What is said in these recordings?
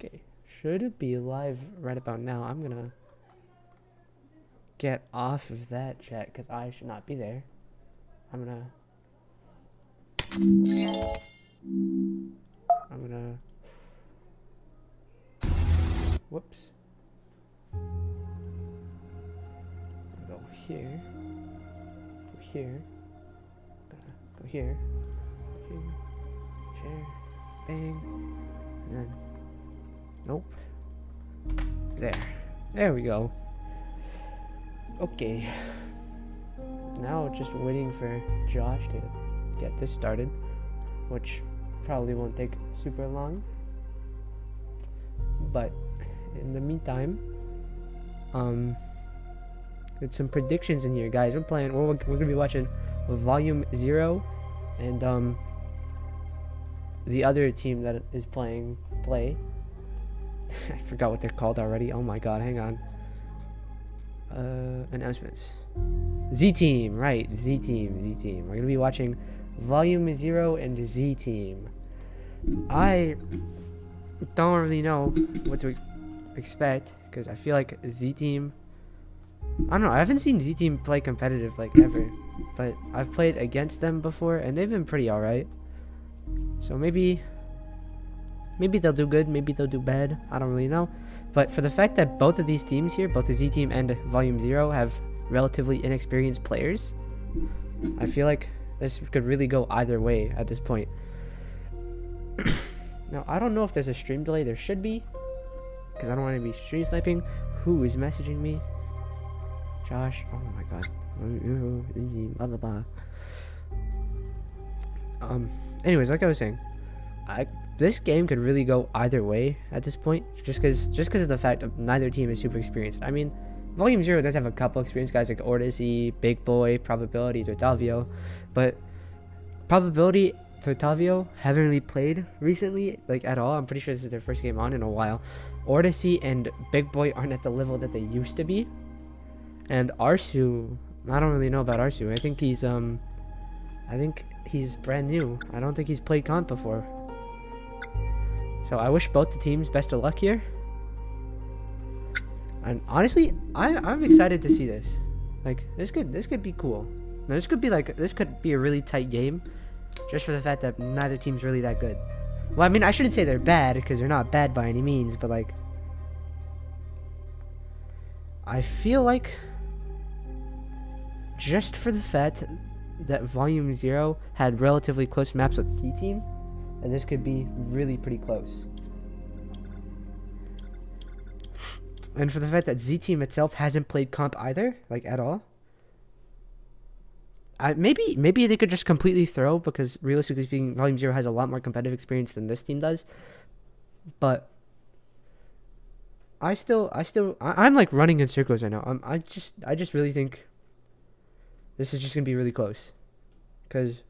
Okay, should it be live right about now? I'm gonna get off of that chat because I should not be there. I'm gonna whoops. Go here. Go here. Go here. Here. Share. Bang. And then nope. There we go. Okay. Now just waiting for Josh to get this started, which probably won't take super long. But in the meantime, there's some predictions in here, guys. We're gonna be watching Volume 0 and the other team that is playing play. I forgot what they're called already. Oh my god, hang on. Announcements. Z Team, right? Z Team. We're gonna be watching Volume 0 and Z Team. I don't really know what to expect because I feel like Z Team. I don't know. I haven't seen Z Team play competitive like ever, but I've played against them before and they've been pretty alright. So maybe they'll do good, maybe they'll do bad. I don't really know. But for the fact that both of these teams here, both the Z Team and Volume 0, have relatively inexperienced players, I feel like this could really go either way at this point. Now, I don't know if there's a stream delay. There should be, because I don't want to be stream sniping. Who is messaging me? Josh. Oh my god. Blah blah blah. Anyways, like I was saying, this game could really go either way at this point, just because of the fact of neither team is super experienced. I mean, Volume 0 does have a couple experienced guys like Ortizy, Big Boy, Probability, Tortavio, but Probability, Tortavio haven't really played recently, like at all. I'm pretty sure this is their first game on in a while. Ortizy and Big Boy aren't at the level that they used to be, and Arsu, I don't really know about Arsu. I think he's brand new. I don't think he's played comp before. So I wish both the teams best of luck here. And honestly, I'm excited to see this. Like this could be cool. Now, this could be a really tight game, just for the fact that neither team's really that good. Well, I mean, I shouldn't say they're bad because they're not bad by any means, but like I feel like just for the fact that Volume 0 had relatively close maps with T Team, and this could be really pretty close. And for the fact that Z Team itself hasn't played comp either, like at all. Maybe they could just completely throw, because realistically speaking, Volume 0 has a lot more competitive experience than this team does. But I'm like running in circles right now. I just really think this is just gonna be really close, cause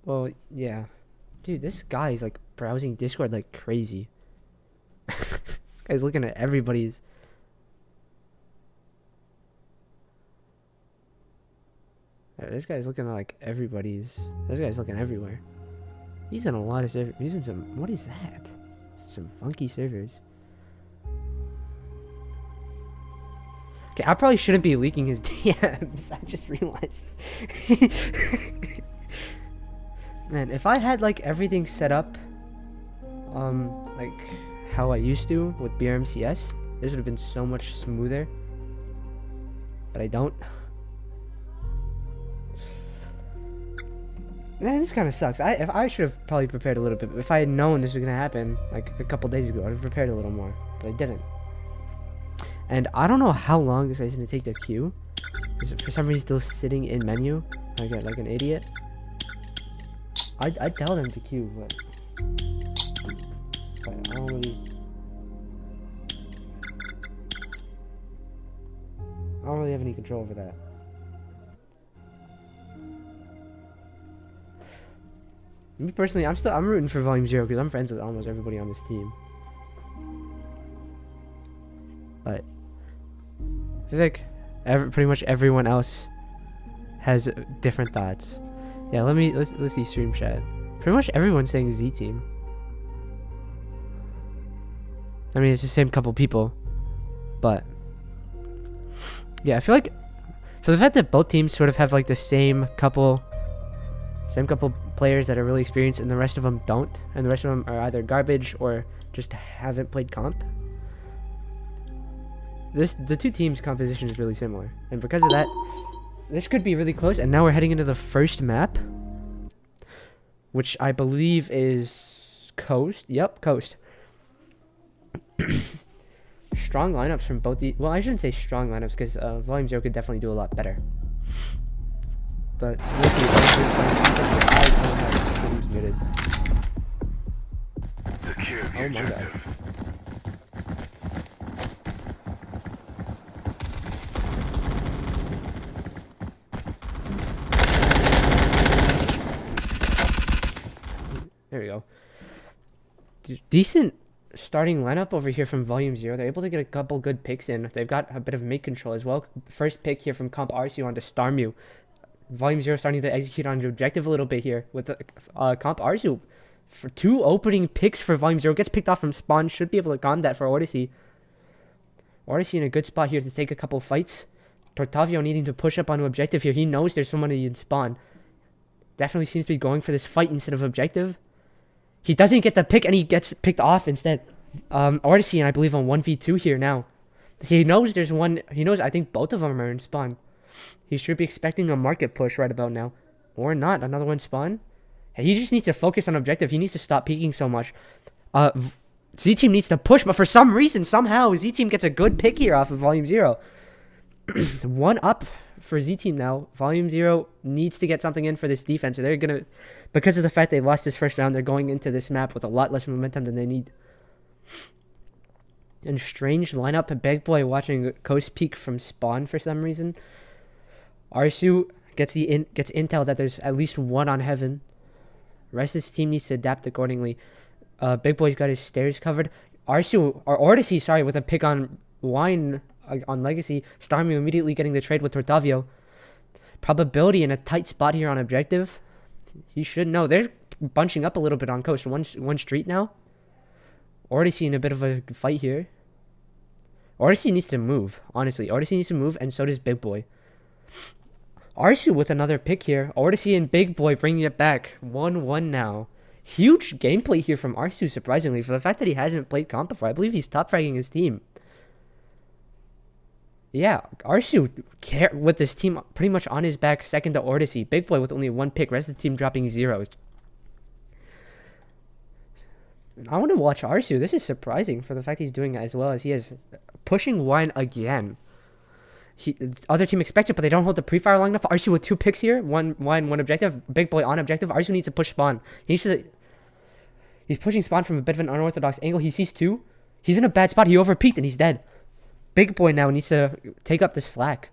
well, yeah, dude, this guy is like browsing Discord like crazy. Guy's looking at everybody's. This guy's looking at like everybody's. This guy's looking everywhere. He's in a lot of servers. He's in some. What is that? Some funky servers. Okay, I probably shouldn't be leaking his DMs. I just realized. Man, if I had like everything set up, like how I used to with BRMCS, this would have been so much smoother. But I don't. Man, this kind of sucks. If I should have probably prepared a little bit. If I had known this was gonna happen like a couple days ago, I'd have prepared a little more. But I didn't. And I don't know how long this guy's gonna take to queue. For some reason, still sitting in menu like an idiot. I'd tell them to queue, but I don't really have any control over that. Me personally, I'm rooting for Volume 0 because I'm friends with almost everybody on this team. But I feel like pretty much everyone else has different thoughts. Yeah, let's see stream chat. Pretty much everyone's saying Z team. I mean, it's the same couple people, but yeah, I feel like for the fact that both teams sort of have like the same couple players that are really experienced, and the rest of them don't, and the rest of them are either garbage or just haven't played comp. The two teams' composition is really similar, and because of that, this could be really close. And now we're heading into the first map, which I believe is Coast. Yep, Coast. Strong lineups from both the... Well, I shouldn't say strong lineups, because Volume 0 could definitely do a lot better. But we'll see. He's muted. Oh my god. There we go. Decent starting lineup over here from Volume 0. They're able to get a couple good picks in. They've got a bit of mid control as well. First pick here from Comp Arsu onto Starmu. Volume 0 starting to execute on the objective a little bit here with Comp Arsu. For 2 opening picks for Volume 0. Gets picked off from spawn. Should be able to calm that for Odyssey. Odyssey in a good spot here to take a couple fights. Tortavio needing to push up onto objective here. He knows there's somebody in spawn. Definitely seems to be going for this fight instead of objective. He doesn't get the pick, and he gets picked off instead. Odyssey, and I believe on 1v2 here now. He knows there's one. He knows I think both of them are in spawn. He should be expecting a market push right about now. Or not. Another one spawn. He just needs to focus on objective. He needs to stop peeking so much. Z-Team needs to push, but for some reason, somehow, Z-Team gets a good pick here off of Volume 0. 1 up for Z-Team now. Volume 0 needs to get something in for this defense. So they're going to... Because of the fact they lost this first round, they're going into this map with a lot less momentum than they need. And strange lineup. Big Boy watching Coast peek from spawn for some reason. Arsu gets intel that there's at least one on Heaven. Rest of his team needs to adapt accordingly. Big Boy's got his stairs covered. Arsu, or Odyssey, sorry, with a pick on Wine on Legacy. Starmu immediately getting the trade with Tortavio. Probability in a tight spot here on objective. He should know. They're bunching up a little bit on Coast. One street now. Odyssey in a bit of a fight here. Odyssey needs to move, honestly. Odyssey needs to move, and so does Big Boy. Arsu with another pick here. Odyssey and Big Boy bringing it back. 1-1 now. Huge gameplay here from Arsu, surprisingly, for the fact that he hasn't played comp before. I believe he's top fragging his team. Yeah, Arsu with this team pretty much on his back, second to Odyssey. Big Boy with only 1 pick, rest of the team dropping 0s. I want to watch Arsu. This is surprising for the fact he's doing as well as he is. Pushing Wine again. The other team expects it, but they don't hold the pre-fire long enough. Arsu with 2 picks here. One objective. Big Boy on objective. Arsu needs to push spawn. He's pushing spawn from a bit of an unorthodox angle. He sees 2. He's in a bad spot. He overpeaked and he's dead. Big Boy now needs to take up the slack.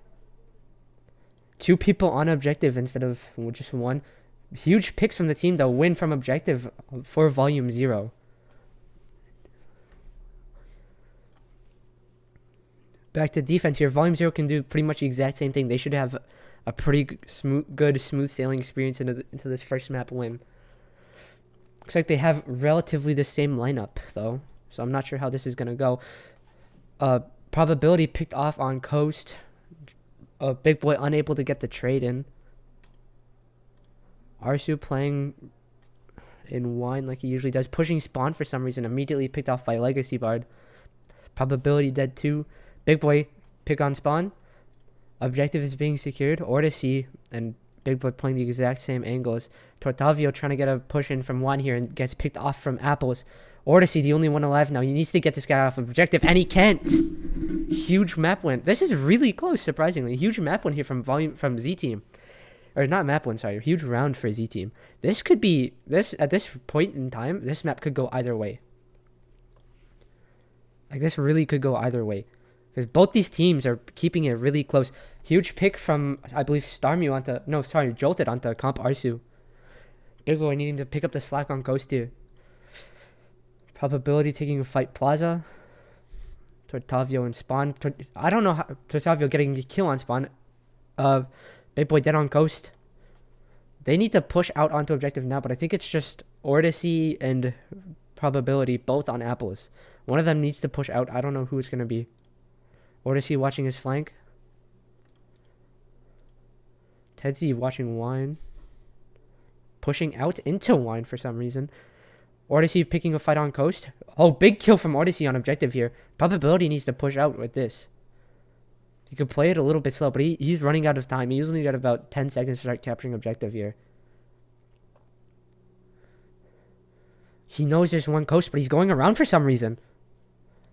2 people on objective instead of just 1. Huge picks from the team to win from objective for Volume 0. Back to defense here. Volume 0 can do pretty much the exact same thing. They should have a pretty smooth sailing experience into this first map win. Looks like they have relatively the same lineup, though. So I'm not sure how this is going to go. Probability picked off on Coast. Big Boy unable to get the trade in. Arsu playing in Wine like he usually does. Pushing spawn for some reason. Immediately picked off by Legacy Bard. Probability dead 2. Big Boy pick on spawn. Objective is being secured. Odyssey and Big Boy playing the exact same angles. Tortavio trying to get a push in from Wine here and gets picked off from Apples. Odyssey, the only one alive now. He needs to get this guy off of objective, and he can't. Huge map win. This is really close, surprisingly. Huge map win here from Z-Team. Or not map win, sorry. Huge round for Z-Team. This could be... At this point in time, this map could go either way. Like, this really could go either way. Because both these teams are keeping it really close. Huge pick from, I believe, Starmu onto... No, sorry, Jolted onto Comp Arsu. Big Boy needing to pick up the slack on Ghost here. Probability taking a fight Plaza. Tortavio and spawn. I don't know how Tortavio getting a kill on spawn. Big Boy dead on Ghost. They need to push out onto objective now, but I think it's just Odyssey and Probability both on apples. One of them needs to push out. I don't know who it's going to be. Odyssey watching his flank. Tedsy watching Wine. Pushing out into Wine for some reason. Odyssey picking a fight on coast. Oh, big kill from Odyssey on objective here. Probability needs to push out with this. He could play it a little bit slow, but he's running out of time. He's only got about 10 seconds to start capturing objective here. He knows there's one coast, but he's going around for some reason.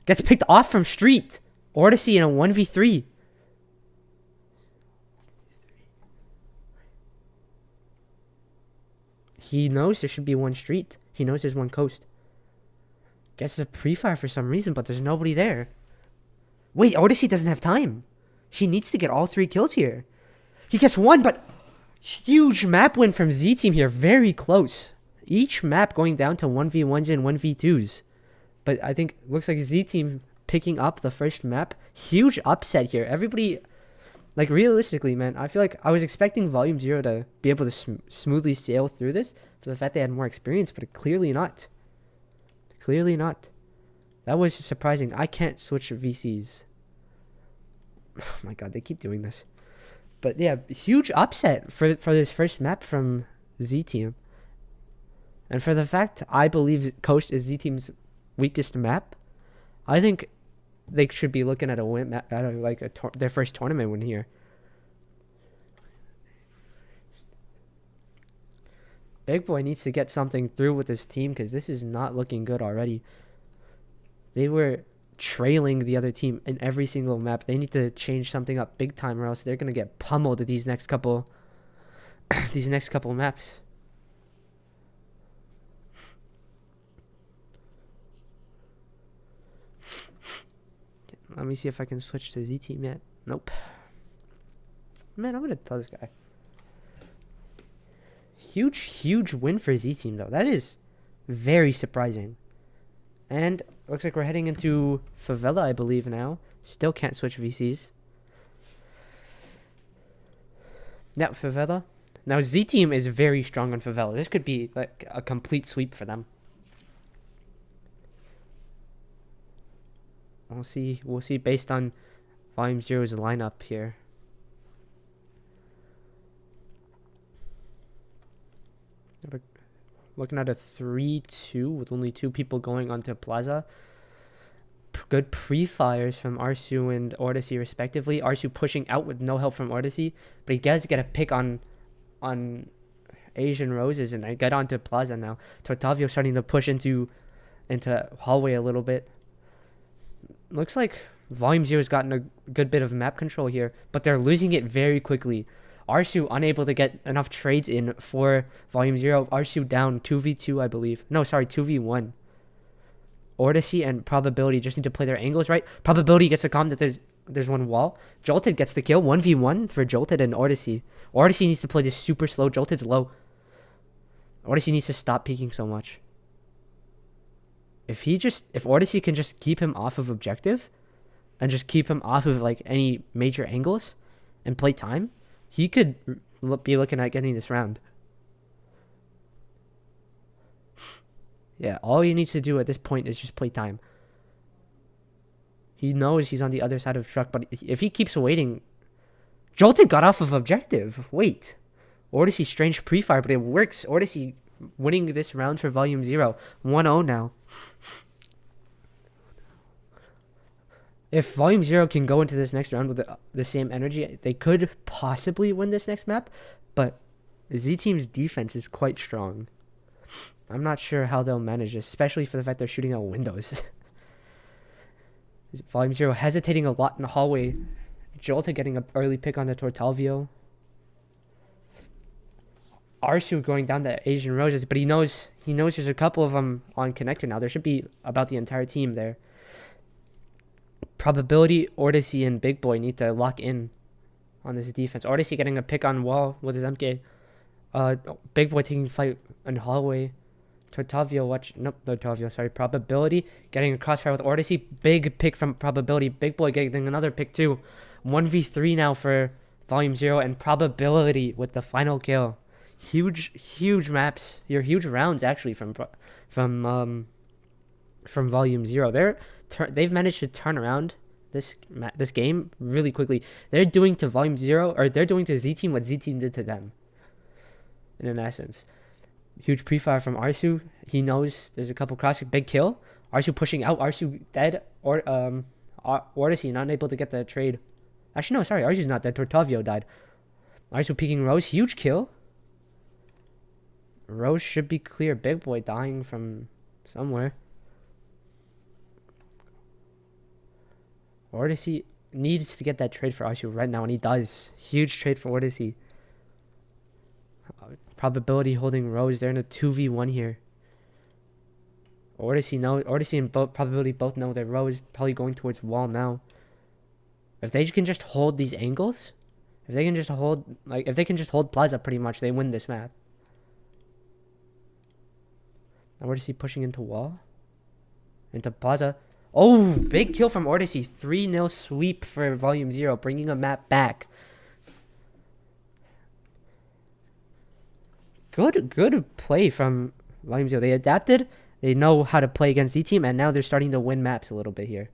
Gets picked off from street. Odyssey in a 1v3. He knows there should be one street. He knows there's one coast. Gets the pre-fire for some reason, but there's nobody there. Wait, Odyssey doesn't have time. He needs to get all 3 kills here. He gets 1, but huge map win from Z Team here. Very close. Each map going down to 1v1s and 1v2s. But I think looks like Z Team picking up the first map. Huge upset here. Everybody, like realistically, man, I feel like I was expecting Volume 0 to be able to smoothly sail through this for the fact they had more experience, but clearly not. Clearly not. That was surprising. I can't switch VCs. Oh my god, they keep doing this. But yeah, huge upset for this first map from Z Team. And for the fact I believe Coast is Z Team's weakest map, I think they should be looking at a win, at their first tournament win here. Big Boy needs to get something through with his team because this is not looking good already. They were trailing the other team in every single map. They need to change something up big time, or else they're gonna get pummeled these next couple maps. Let me see if I can switch to Z Team yet. Nope. Man, I'm gonna tell this guy. Huge win for Z Team though. That is very surprising. And looks like we're heading into Favela, I believe now. Still can't switch VCs. Now Favela. Now Z Team is very strong on Favela. This could be like a complete sweep for them. We'll see based on Volume 0's lineup here. Looking at a 3-2 with only 2 people going onto Plaza. Good pre-fires from Arsu and Odyssey respectively. Arsu pushing out with no help from Odyssey, but he does get a pick on Asian Roses and I get onto Plaza now. Tortavio starting to push into hallway a little bit. Looks like Volume 0's gotten a good bit of map control here, but they're losing it very quickly. Arsu unable to get enough trades in for Volume 0. Arsu down 2v2, I believe. No, sorry, 2v1. Odyssey and Probability just need to play their angles right. Probability gets a comment that there's one wall. Jolted gets the kill. 1v1 for Jolted and Odyssey. Odyssey needs to play this super slow. Jolted's low. Odyssey needs to stop peeking so much. If Odyssey can just keep him off of objective and just keep him off of like any major angles and play time, he could be looking at getting this round. Yeah, all he needs to do at this point is just play time. He knows he's on the other side of the truck, but if he keeps waiting... Jolted got off of objective. Wait. Odyssey strange pre-fire, but it works. Odyssey winning this round for Volume 0. 1-0 now. If Volume 0 can go into this next round with the same energy, they could possibly win this next map, but Z Team's defense is quite strong. I'm not sure how they'll manage this, especially for the fact they're shooting out windows. Volume 0 hesitating a lot in the hallway. Jolta getting an early pick on the Tortalvio. Arsu going down the Asian Roses, but he knows there's a couple of them on connector now. There should be about the entire team there. Probability, Odyssey, and Big Boy need to lock in on this defense. Odyssey getting a pick on wall with his MK. Big Boy taking fight in hallway. Probability getting a crossfire with Odyssey. Big pick from Probability. Big Boy getting another pick too. 1v3 now for Volume 0 and Probability with the final kill. huge maps. Your huge rounds actually from Volume 0. They've managed to turn around this game really quickly. They're doing to Volume 0, or they're doing to Z Team what Z Team did to them. In an essence, huge pre-fire from Arsu. He knows there's a couple cross. Big kill. Arsu pushing out. Arsu dead. Or Odyssey not able to get the trade. Actually, no, sorry. Arsu's not dead. Tortavio died. Arsu peeking Rose. Huge kill. Rose should be clear. Big boy dying from somewhere. Odyssey needs to get that trade for Arsu right now, and he does. Huge trade for Odyssey. Probability holding Rose. They're in a 2v1 here. Odyssey and Probability both know that Rose probably going towards wall now. If they can just hold these angles, if they can just hold Plaza, pretty much they win this map. Now Odyssey pushing into wall, into Plaza. Oh, big kill from Odyssey. 3-0 sweep for Volume 0, bringing a map back. Good play from Volume 0. They adapted. They know how to play against Z Team, and now they're starting to win maps a little bit here.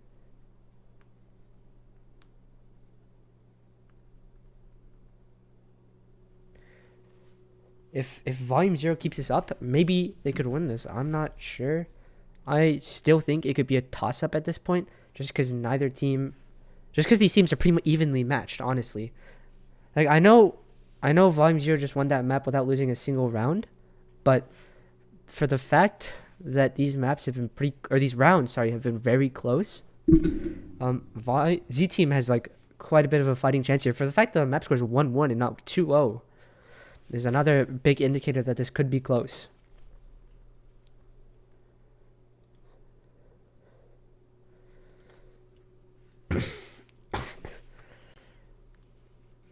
If Volume 0 keeps this up, maybe they could win this. I'm not sure. I still think it could be a toss-up at this point, just because these teams are pretty much evenly matched, honestly. Like, I know Volume 0 just won that map without losing a single round, but for the fact that these maps have been these rounds, have been very close, Z Team has like quite a bit of a fighting chance here. For the fact that the map score is 1-1 and not 2-0, is another big indicator that this could be close.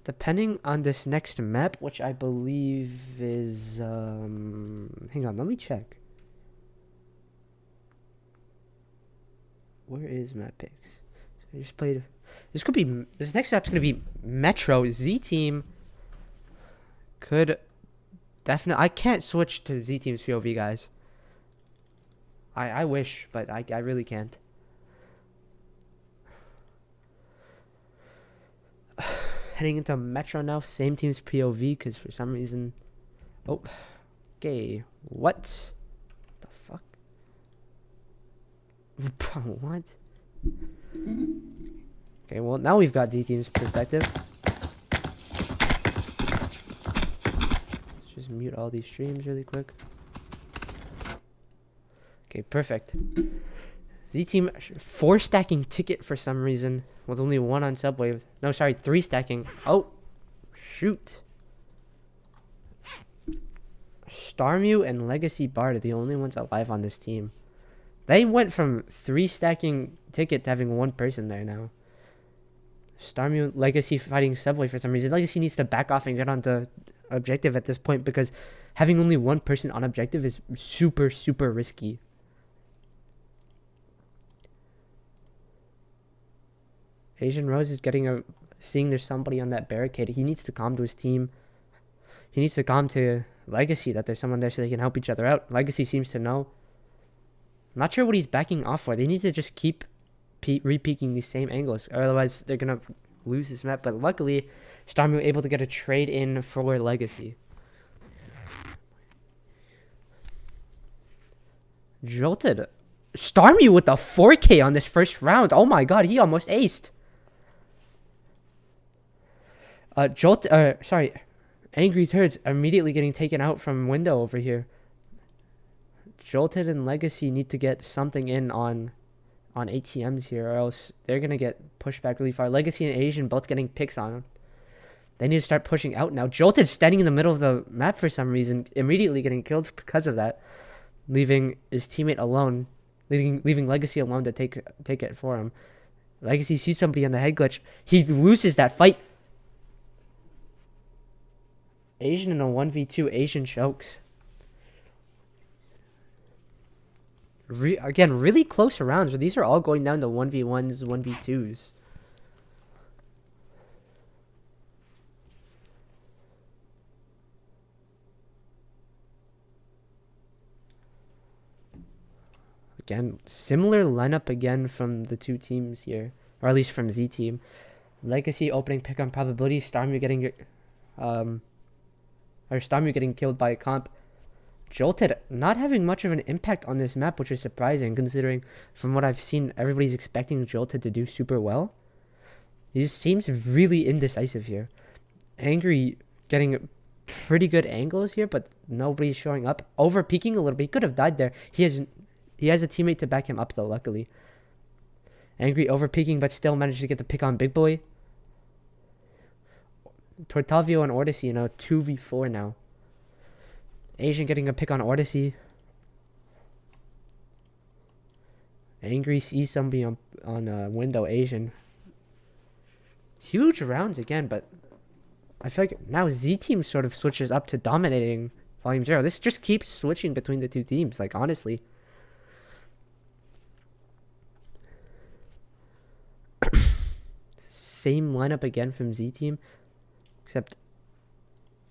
Depending on this next map, which I believe is hang on, let me check. Where is map picks? I just played. This next map's gonna be Metro. Z Team could definitely. I can't switch to Z Team's POV, guys. I wish, but I really can't. Heading into Metro now, same team's POV, because for some reason... Oh, okay, what? The fuck? What? Okay, well, now we've got Z Team's perspective. Let's just mute all these streams really quick. Okay, perfect. Z Team 4 stacking ticket for some reason, with only 1 on Subway. No, sorry, 3 stacking. Oh, shoot. Starmew and Legacy Bard are the only ones alive on this team. They went from 3 stacking ticket to having 1 person there now. Starmew, Legacy fighting Subway for some reason. Legacy needs to back off and get onto objective at this point, because having only 1 person on objective is super, super risky. Asian Rose is seeing there's somebody on that barricade. He needs to calm to his team. He needs to calm to Legacy that there's someone there so they can help each other out. Legacy seems to know. I'm not sure what he's backing off for. They need to just keep re-peeking these same angles, or otherwise they're going to lose this map. But luckily, Starmew able to get a trade in for Legacy. Jolted. Starmew with the 4K on this first round. Oh my god, he almost aced. Angry Turds immediately getting taken out from window over here. Jolted and Legacy need to get something in on ATMs here, or else they're going to get pushed back really far. Legacy and Asian both getting picks on them. They need to start pushing out now. Jolted standing in the middle of the map for some reason, immediately getting killed because of that, leaving his teammate alone, leaving Legacy alone to take it for him. Legacy sees somebody on the head glitch. He loses that fight. Asian in a 1v2. Asian chokes. Again, really close rounds. But these are all going down to 1v1s, 1v2s. Again, similar lineup again from the two teams here, or at least from Z team. Legacy opening pick on probability. Starmie getting killed by a comp. Jolted not having much of an impact on this map, which is surprising considering from what I've seen, everybody's expecting Jolted to do super well. He just seems really indecisive here. Angry getting pretty good angles here, but nobody's showing up. Over peeking a little bit. He could have died there. He has a teammate to back him up though, luckily. Angry over peeking, but still managed to get the pick on Big Boy. Tortavio and Odyssey in a 2v4 now. Asian getting a pick on Odyssey. Angry sees somebody on window. Asian. Huge rounds again, but I feel like now Z team sort of switches up to dominating Volume 0. This just keeps switching between the two teams, like honestly. Same lineup again from Z team, except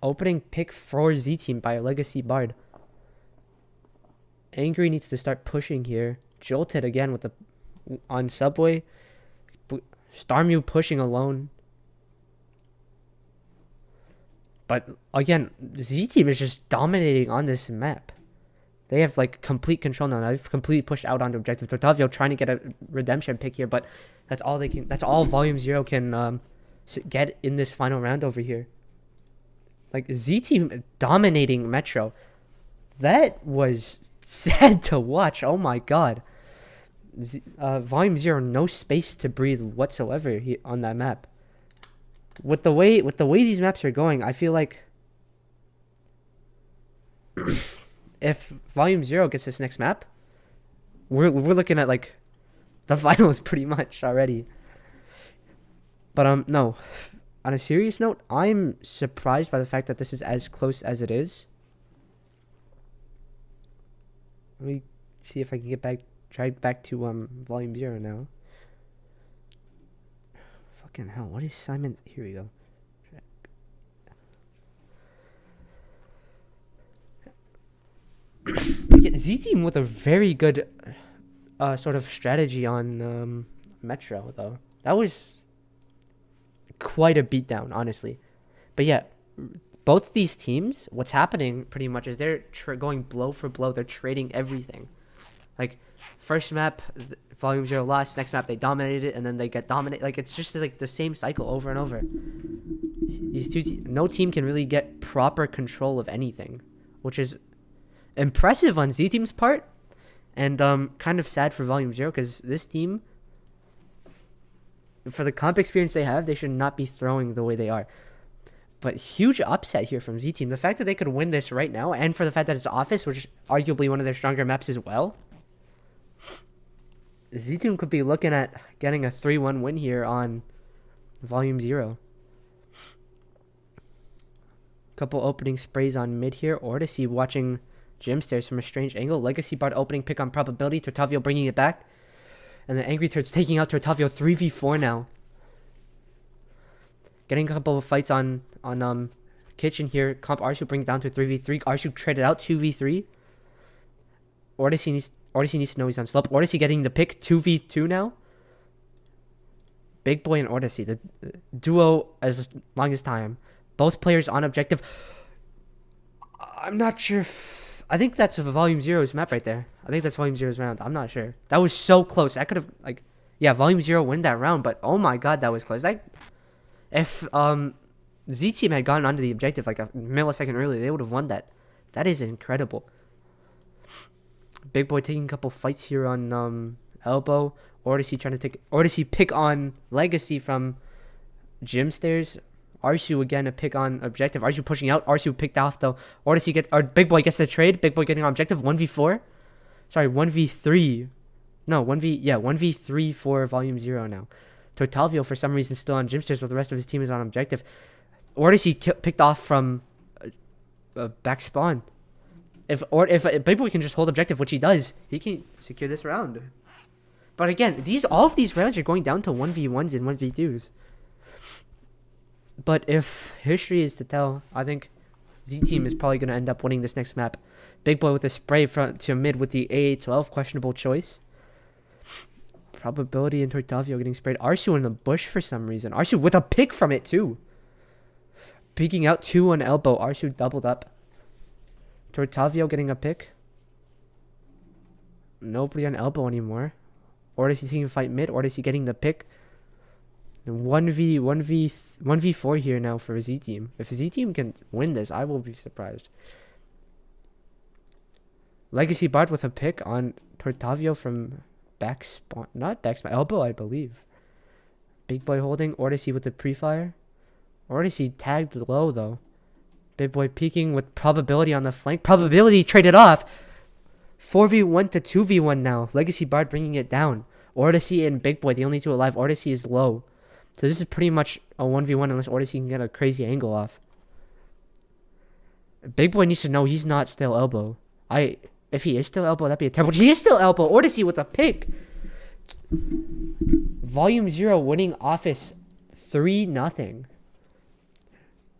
opening pick for Z team by a Legacy Bard. Angry needs to start pushing here. Jolted again with the on Subway. Starmew pushing alone. But again, Z team is just dominating on this map. They have like complete control now. They've completely pushed out onto objective. Tortavio trying to get a redemption pick here, but that's all they can. That's all Volume 0 can get in this final round over here. Like Z team dominating Metro. That was sad to watch. Oh my god. Volume 0, no space to breathe whatsoever on that map. With the way these maps are going, I feel like if Volume 0 gets this next map, we're looking at like the finals pretty much already. But no. On a serious note, I'm surprised by the fact that this is as close as it is. Let me see if I can try back to Volume 0 now. Fucking hell, what is Simon? Here we go. Z team with a very good sort of strategy on Metro though. That was quite a beatdown, honestly. But yeah, both these teams, what's happening pretty much is they're going blow for blow. They're trading everything. Like first map, Volume 0 lost. Next map they dominated it, and then they get dominated. Like it's just like the same cycle over and over. These no team can really get proper control of anything, which is impressive on Z team's part, and kind of sad for Volume 0 because this team, for the comp experience they have, they should not be throwing the way they are. But huge upset here from Z team. The fact that they could win this right now, and for the fact that it's Office, which is arguably one of their stronger maps as well, Z team could be looking at getting a 3-1 win here on Volume 0. Couple opening sprays on mid here. Odyssey watching Gym Stairs from a strange angle. Legacy Bard opening pick on probability. Tortavio bringing it back. And then Angry Turds taking out Tortavio 3v4 now. Getting a couple of fights on Kitchen here. Comp Arshu brings down to 3v3. Arshu traded out 2v3. Odyssey needs to know he's on slope. Odyssey getting the pick 2v2 now. Big Boy and Odyssey, the duo as long as time. Both players on objective. I'm not sure I think that's Volume 0's map right there. I think that's Volume 0's round. I'm not sure. That was so close. I could have, like, yeah, Volume 0 win that round, but oh my god, that was close. Like, if Z team had gotten onto the objective like a millisecond earlier, they would have won that. That is incredible. Big Boy taking a couple fights here on elbow. Odyssey trying to take pick on Legacy from Gym Stairs. Arshu again a pick on objective. Arshu pushing out. Arshu picked off though. Odyssey Big Boy gets the trade. Big Boy getting on objective. 1v4. Sorry, 1v3. No, 1v3 for Volume 0 now. Tortavio for some reason still on Gym Stairs while the rest of his team is on objective. Odyssey picked off from back spawn. If Big Boy can just hold objective, which he does, he can secure this round. But again, all of these rounds are going down to 1v1s and 1v2s. But if history is to tell, I think Z team is probably going to end up winning this next map Big Boy with a spray front to mid with the AA12. Questionable choice. Probability and Tortavio getting sprayed. Arsu in the bush for some reason. Arsu with a pick from it too. Peeking out 2 on elbow. Arsu doubled up. Tortavio getting a pick. Nobody on elbow anymore. Or is he taking a fight mid? Or is he getting the pick? 1v4 here now for Z Team. If Z Team can win this, I will be surprised. Legacy Bard with a pick on Tortavio from back spawn. Not back spawn. Elbow, I believe. Big Boy holding. Odyssey with the pre-fire. Odyssey tagged low, though. Big Boy peeking with probability on the flank. Probability traded off. 4v1 to 2v1 now. Legacy Bard bringing it down. Odyssey and Big Boy, the only two alive. Odyssey is low. So this is pretty much a 1v1 unless Odyssey can get a crazy angle off. Big Boy needs to know he's not still elbow. If he is still elbow, that'd be a terrible. He is still elbow. Odyssey with a pick. Volume 0 winning office 3-0.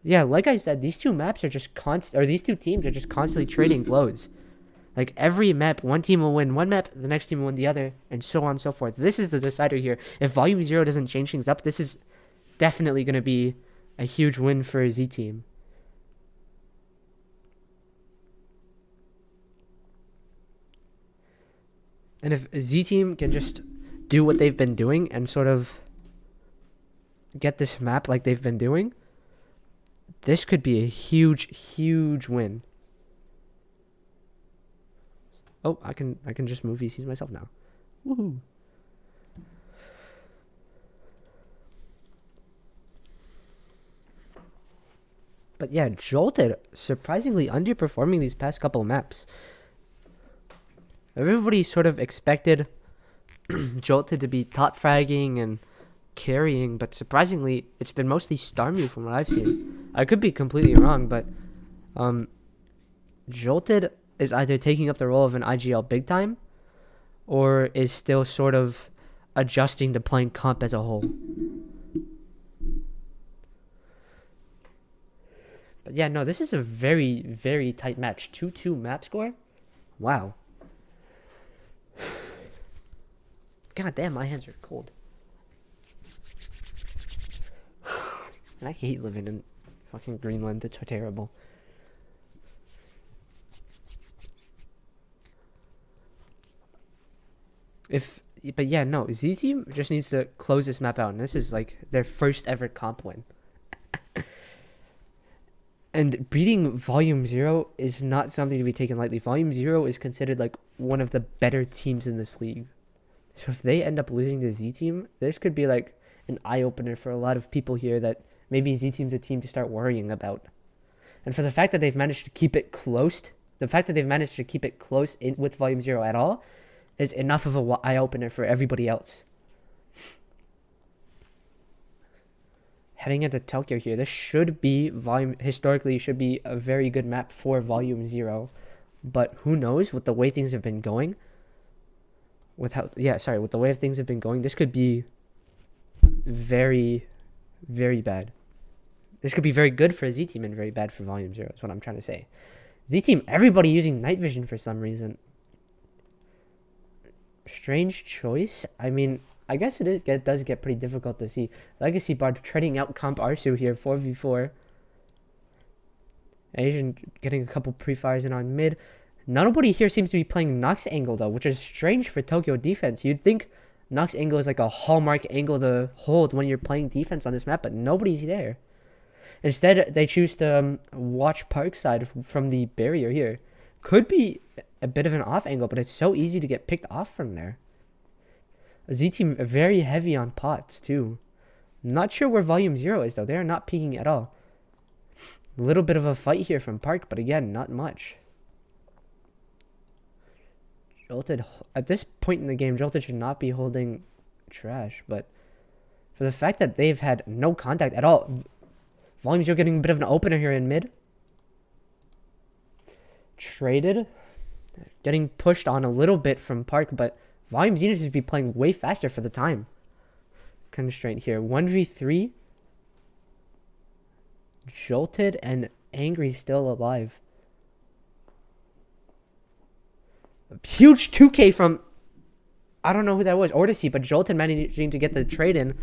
Yeah, like I said, these two maps are just these two teams are just constantly trading blows. Like every map, one team will win one map, the next team will win the other, and so on and so forth. This is the decider here. If Volume 0 doesn't change things up, this is definitely going to be a huge win for Z Team. And if Z Team can just do what they've been doing and sort of get this map like they've been doing, this could be a huge, huge win. Oh, I can just move VCs myself now. Woohoo. But yeah, Jolted surprisingly underperforming these past couple maps. Everybody sort of expected Jolted to be top fragging and carrying, but surprisingly, it's been mostly Starmie from what I've seen. I could be completely wrong, but Jolted is either taking up the role of an IGL big time or is still sort of adjusting to playing comp as a whole. But yeah, no, this is a very, very tight match. 2-2 map score? Wow. God damn, my hands are cold. And I hate living in fucking Greenland. It's so terrible. But yeah, no, Z Team just needs to close this map out, and this is like their first ever comp win. And beating Volume 0 is not something to be taken lightly. Volume 0 is considered like one of the better teams in this league. So if they end up losing to Z Team, this could be like an eye-opener for a lot of people here that maybe Z Team's a team to start worrying about. And for the fact that they've managed to keep it close, with Volume 0 at all, is enough of an eye-opener for everybody else. Heading into Tokyo here, this should be historically should be a very good map for Volume 0. But who knows, with the way things have been going, with the way things have been going, this could be very, very bad. This could be very good for Z Team and very bad for Volume 0, is what I'm trying to say. Z Team, everybody using night vision for some reason. Strange choice. I mean, I guess it does get pretty difficult to see. Legacy Bard trading out Comp Arsu here, 4v4. Asian getting a couple pre-fires in on mid. Nobody here seems to be playing Nox angle though, which is strange for Tokyo defense. You'd think Nox angle is like a hallmark angle to hold when you're playing defense on this map, but nobody's there. Instead, they choose to watch Parkside from the barrier here. Could be a bit of an off angle, but it's so easy to get picked off from there. Z Team very heavy on pots too. Not sure where Volume 0 is though. They are not peeking at all. A little bit of a fight here from Park, but again, not much. Jolted, at this point in the game, Jolted should not be holding trash, but for the fact that they've had no contact at all, Volume 0 getting a bit of an opener here in mid. Traded. Getting pushed on a little bit from Park, but Volume needs to be playing way faster for the time constraint here. 1v3. Jolted and Angry still alive. Huge 2K from, I don't know who that was, Odyssey, but Jolton managing to get the trade in.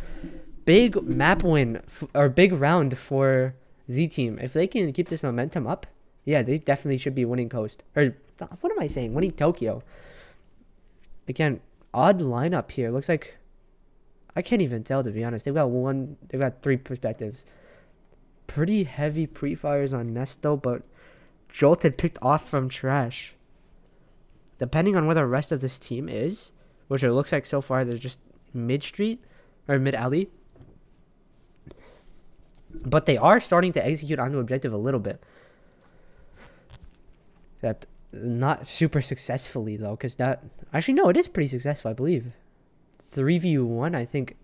Big map win, or big round for Z Team. If they can keep this momentum up, yeah, they definitely should be winning Coast. Or, what am I saying? Winning Tokyo. Again, odd lineup here. Looks like, I can't even tell, to be honest. They've got 3 perspectives. Pretty heavy pre-fires on Nesto, but Jolted picked off from Trash. Depending on where the rest of this team is, which it looks like so far, there's just mid-street, or mid-alley. But they are starting to execute onto objective a little bit. Except not super successfully, though, because that... Actually, no, it is pretty successful, I believe. 3v1, I think.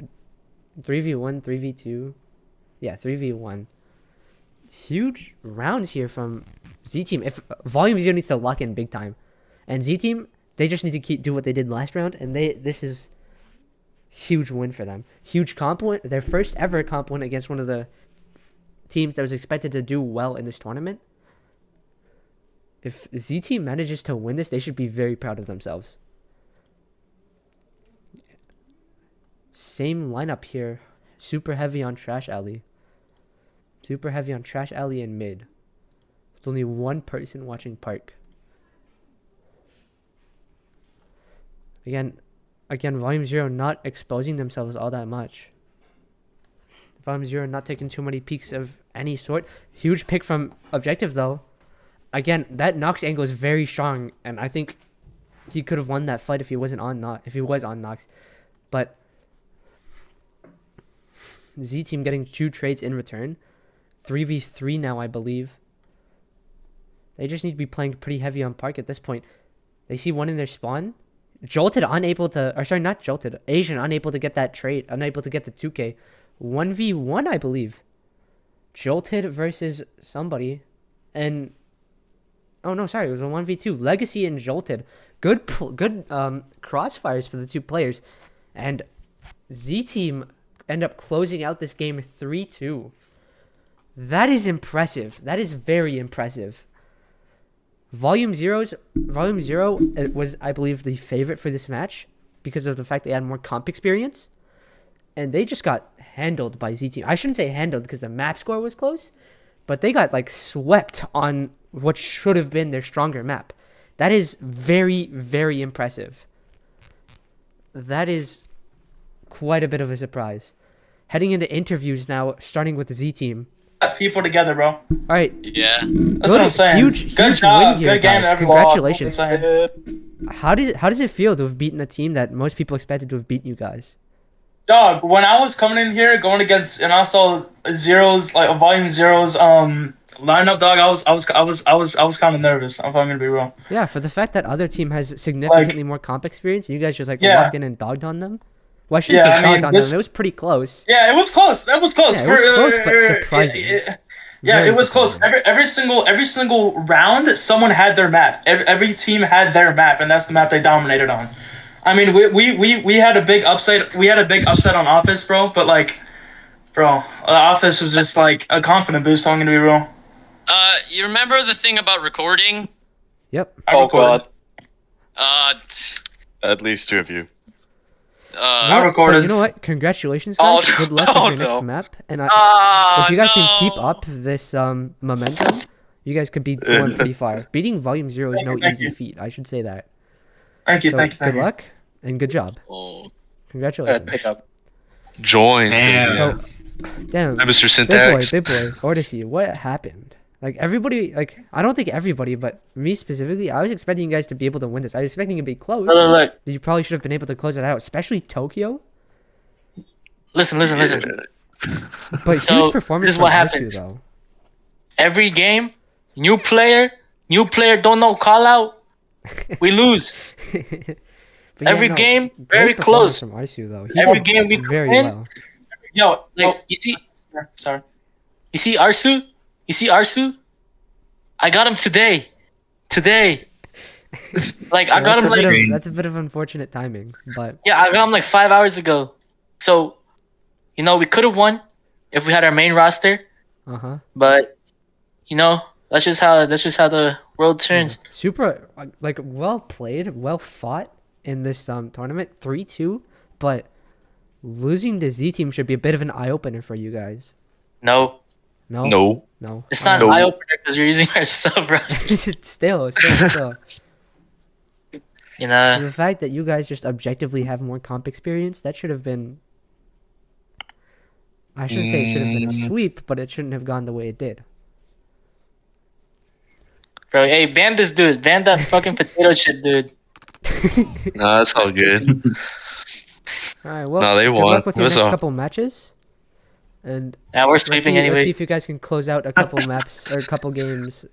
3v1, 3v2. Yeah, 3v1. Huge rounds here from Z-Team. If Volume 0 needs to lock in big time. And Z-Team, they just need to do what they did last round, and this is huge win for them. Huge comp win. Their first ever comp win against one of the teams that was expected to do well in this tournament. If Z-Team manages to win this, they should be very proud of themselves. Same lineup here. Super heavy on Trash Alley. Super heavy on Trash Alley and mid. With only one person watching Park. Again, Volume 0 not exposing themselves all that much. Volume 0 not taking too many peeks of any sort. Huge pick from Objective, though. Again, that Nox angle is very strong, and I think he could have won that fight if he was on Nox. But Z Team getting 2 trades in return. 3v3 now, I believe. They just need to be playing pretty heavy on Park at this point. They see one in their spawn. Jolted unable to, or sorry, not Jolted. Asian unable to get that trade, unable to get the 2K. 1v1, I believe. Jolted versus somebody. And, oh no, sorry, it was a 1v2. Legacy and Jolted. Good crossfires for the 2 players. And Z-Team end up closing out this game 3-2. That is impressive. That is very impressive. Volume 0 was, I believe, the favorite for this match because of the fact they had more comp experience. And they just got handled by Z-Team. I shouldn't say handled because the map score was close, but they got like swept on what should have been their stronger map. That is very, very impressive. That is quite a bit of a surprise. Heading into interviews now, starting with the Z-Team. People together, bro. All right. Yeah. That's what I'm saying. Huge job. win here, Good game, guys. everyone. Congratulations. How How does it feel to have beaten a team that most people expected to have beaten you guys? Dog, when I was coming in here going against, and I saw Zero's, like Volume Zero's lineup, dog, I was kind of nervous. I'm gonna be real. Yeah, for the fact that other team has significantly more comp experience, and you guys just walked in and dogged on them. Well, I shouldn't say dogged on them. It was pretty close. Yeah, it was close. It was close. Yeah, it was close, but surprising. It was close. Every single round, someone had their map. Every team had their map, and that's the map they dominated on. I mean, we had a big upside. We had a big upside on Office, bro. But Office was just like a confident boost. I'm gonna be real. You remember the thing about recording? Yep. Oh god. Uh, At least 2 of you. I recorded. But you know what? Congratulations, guys. Good luck with your next map. And if you guys can keep up this momentum, you guys could be going pretty far. Beating Volume 0 is no easy feat. I should say that. Thank you. Good luck and good job. Congratulations. Pick up. Join. So, damn. Mr. Syntax. Big boy, Odyssey, what happened? Everybody, I don't think everybody, but me specifically, I was expecting you guys to be able to win this. I was expecting it to be close. Look. You probably should have been able to close it out, especially Tokyo. Listen. But So, huge performance this is from what Arsu, happens. though. Every game, new player, don't know call out. We lose. But Every game, great very performance close. from Arsu, though. He Every did game we very win. well. You see, sorry. You see Arsu? I got him today. I got him That's a bit of unfortunate timing, but yeah, I got him 5 hours ago. So, we could have won if we had our main roster, but that's just how the World turns. Super like well played, well fought in this tournament, 3-2, but losing the Z team should be a bit of an eye opener for you guys. No, No, No. no. it's not No. an eye opener because you're using our sub, bro. still. You know, The fact that you guys just objectively have more comp experience, that should have been. I shouldn't say it should have been a sweep, but it shouldn't have gone the way it did. bro. Hey, ban this dude. Ban that fucking potato chip, dude. No, that's all good. All right, well, No, they good won. luck with It your was next all- couple matches, and Yeah, we're let's see sweeping anyway. if you guys can close out a couple maps or a couple games